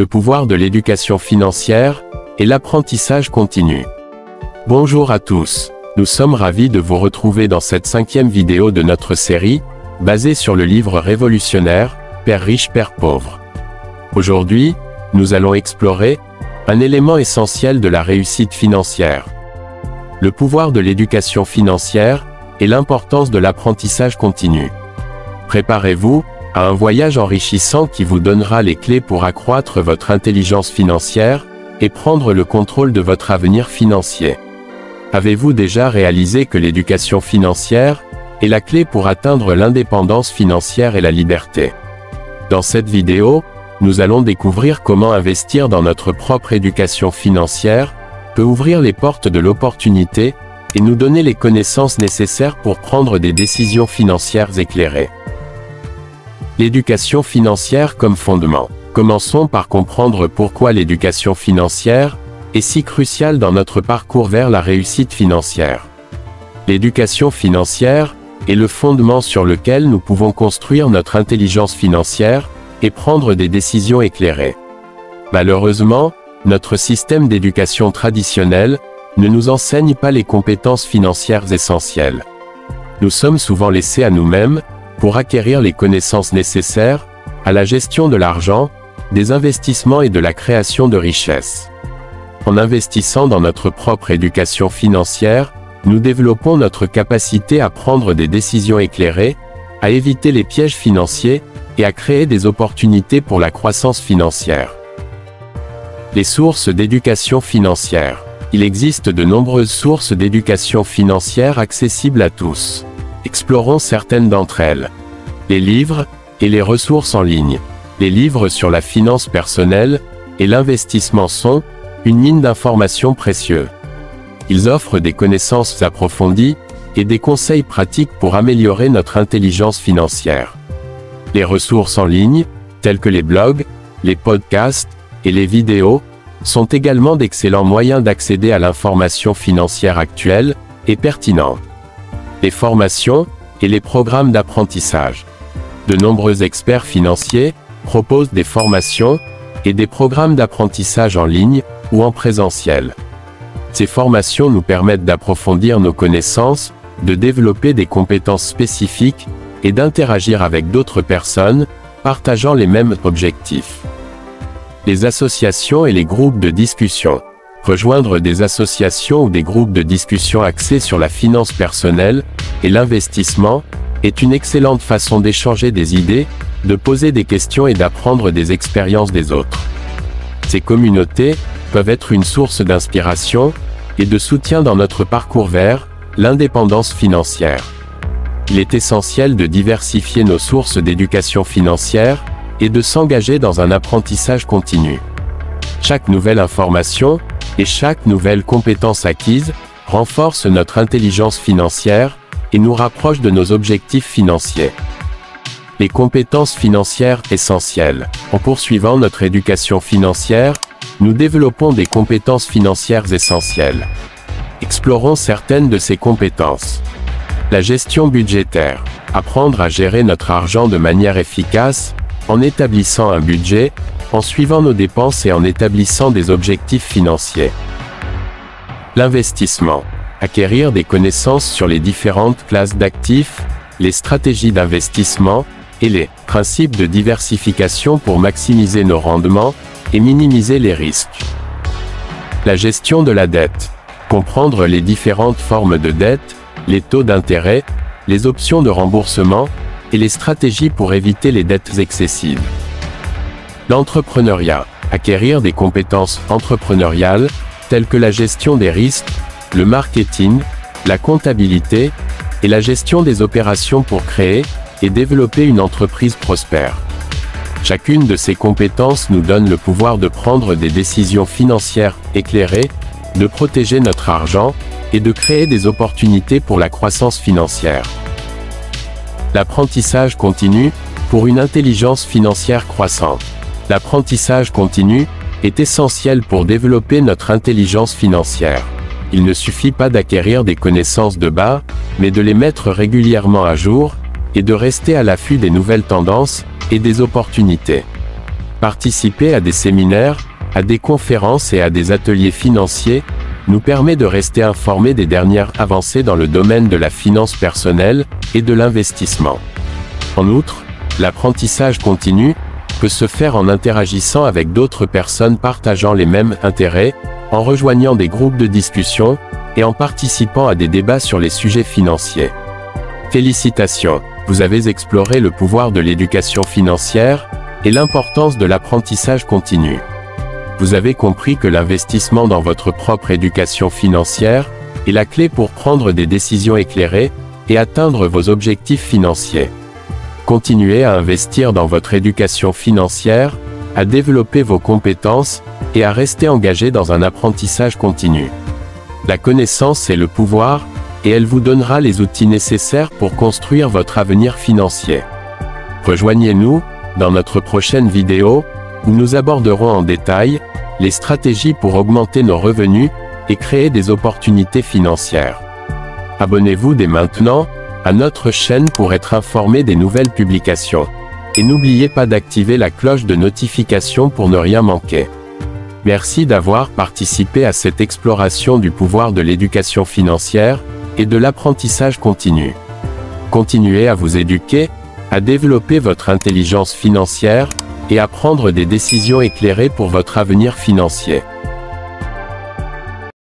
le pouvoir de l'éducation financière et l'apprentissage continu. Bonjour à tous, nous sommes ravis de vous retrouver dans cette 5e vidéo de notre série, basée sur le livre révolutionnaire, Père riche, Père pauvre. Aujourd'hui, nous allons explorer un élément essentiel de la réussite financière. Le pouvoir de l'éducation financière et l'importance de l'apprentissage continu. Préparez-vous à un voyage enrichissant qui vous donnera les clés pour accroître votre intelligence financière et prendre le contrôle de votre avenir financier. Avez-vous déjà réalisé que l'éducation financière est la clé pour atteindre l'indépendance financière et la liberté? Dans cette vidéo, nous allons découvrir comment investir dans notre propre éducation financière peut ouvrir les portes de l'opportunité et nous donner les connaissances nécessaires pour prendre des décisions financières éclairées. L'éducation financière comme fondement. Commençons par comprendre pourquoi l'éducation financière est si cruciale dans notre parcours vers la réussite financière. L'éducation financière est le fondement sur lequel nous pouvons construire notre intelligence financière et prendre des décisions éclairées. Malheureusement, notre système d'éducation traditionnel ne nous enseigne pas les compétences financières essentielles. Nous sommes souvent laissés à nous-mêmes pour acquérir les connaissances nécessaires à la gestion de l'argent, des investissements et de la création de richesses. En investissant dans notre propre éducation financière, nous développons notre capacité à prendre des décisions éclairées, à éviter les pièges financiers et à créer des opportunités pour la croissance financière. Les sources d'éducation financière. Il existe de nombreuses sources d'éducation financière accessibles à tous. Explorons certaines d'entre elles. Les livres et les ressources en ligne. Les livres sur la finance personnelle et l'investissement sont une mine d'informations précieuses. Ils offrent des connaissances approfondies et des conseils pratiques pour améliorer notre intelligence financière. Les ressources en ligne, telles que les blogs, les podcasts et les vidéos, sont également d'excellents moyens d'accéder à l'information financière actuelle et pertinente. Les formations et les programmes d'apprentissage. De nombreux experts financiers proposent des formations et des programmes d'apprentissage en ligne ou en présentiel. Ces formations nous permettent d'approfondir nos connaissances, de développer des compétences spécifiques et d'interagir avec d'autres personnes partageant les mêmes objectifs. Les associations et les groupes de discussion. Rejoindre des associations ou des groupes de discussion axés sur la finance personnelle et l'investissement est une excellente façon d'échanger des idées, de poser des questions et d'apprendre des expériences des autres. Ces communautés peuvent être une source d'inspiration et de soutien dans notre parcours vers l'indépendance financière. Il est essentiel de diversifier nos sources d'éducation financière et de s'engager dans un apprentissage continu. Chaque nouvelle information et chaque nouvelle compétence acquise renforce notre intelligence financière et nous rapproche de nos objectifs financiers. Les compétences financières essentielles. En poursuivant notre éducation financière, nous développons des compétences financières essentielles. Explorons certaines de ces compétences. La gestion budgétaire. Apprendre à gérer notre argent de manière efficace, en établissant un budget, en suivant nos dépenses et en établissant des objectifs financiers. L'investissement. Acquérir des connaissances sur les différentes classes d'actifs, les stratégies d'investissement et les principes de diversification pour maximiser nos rendements et minimiser les risques. La gestion de la dette. Comprendre les différentes formes de dette, les taux d'intérêt, les options de remboursement et les stratégies pour éviter les dettes excessives. L'entrepreneuriat. Acquérir des compétences entrepreneuriales, telles que la gestion des risques, le marketing, la comptabilité et la gestion des opérations pour créer et développer une entreprise prospère. Chacune de ces compétences nous donne le pouvoir de prendre des décisions financières éclairées, de protéger notre argent et de créer des opportunités pour la croissance financière. L'apprentissage continu pour une intelligence financière croissante. L'apprentissage continu est essentiel pour développer notre intelligence financière. Il ne suffit pas d'acquérir des connaissances de base, mais de les mettre régulièrement à jour, et de rester à l'affût des nouvelles tendances et des opportunités. Participer à des séminaires, à des conférences et à des ateliers financiers nous permet de rester informés des dernières avancées dans le domaine de la finance personnelle et de l'investissement. En outre, l'apprentissage continu peut se faire en interagissant avec d'autres personnes partageant les mêmes intérêts, en rejoignant des groupes de discussion et en participant à des débats sur les sujets financiers. Félicitations, vous avez exploré le pouvoir de l'éducation financière et l'importance de l'apprentissage continu. Vous avez compris que l'investissement dans votre propre éducation financière est la clé pour prendre des décisions éclairées et atteindre vos objectifs financiers. Continuez à investir dans votre éducation financière, à développer vos compétences et à rester engagé dans un apprentissage continu. La connaissance est le pouvoir, et elle vous donnera les outils nécessaires pour construire votre avenir financier. Rejoignez-nous dans notre prochaine vidéo, où nous aborderons en détail les stratégies pour augmenter nos revenus et créer des opportunités financières. Abonnez-vous dès maintenant à notre chaîne pour être informé des nouvelles publications. Et n'oubliez pas d'activer la cloche de notification pour ne rien manquer. Merci d'avoir participé à cette exploration du pouvoir de l'éducation financière et de l'apprentissage continu. Continuez à vous éduquer, à développer votre intelligence financière et à prendre des décisions éclairées pour votre avenir financier.